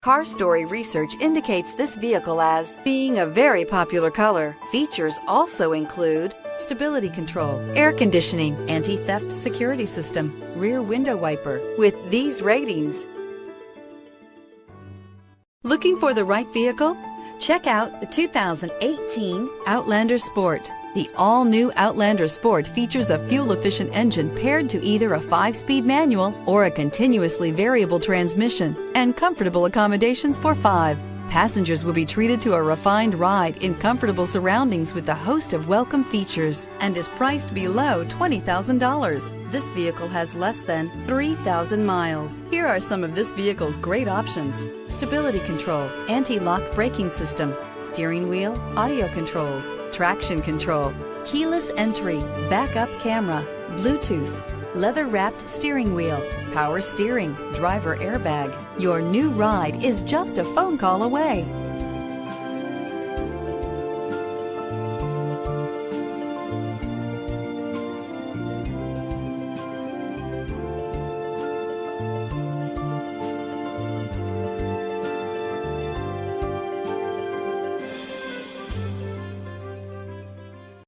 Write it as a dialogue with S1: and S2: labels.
S1: Car Story research indicates this vehicle as being a very popular color. Features also include stability control, air conditioning, anti-theft security system, rear window wiper. With these ratings, looking for the right vehicle? Check out the 2018 Outlander Sport. The all-new Outlander Sport features a fuel-efficient engine paired to either a 5-speed manual or a continuously variable transmission, and comfortable accommodations for 5. Passengers will be treated to a refined ride in comfortable surroundings with a host of welcome features, and is priced below $20,000. This vehicle has less than 3,000 miles. Here are some of this vehicle's great options: stability control, anti-lock braking system, steering wheel audio controls, traction control, keyless entry, backup camera, Bluetooth, leather-wrapped steering wheel, power steering, driver airbag. Your new ride is just a phone call away.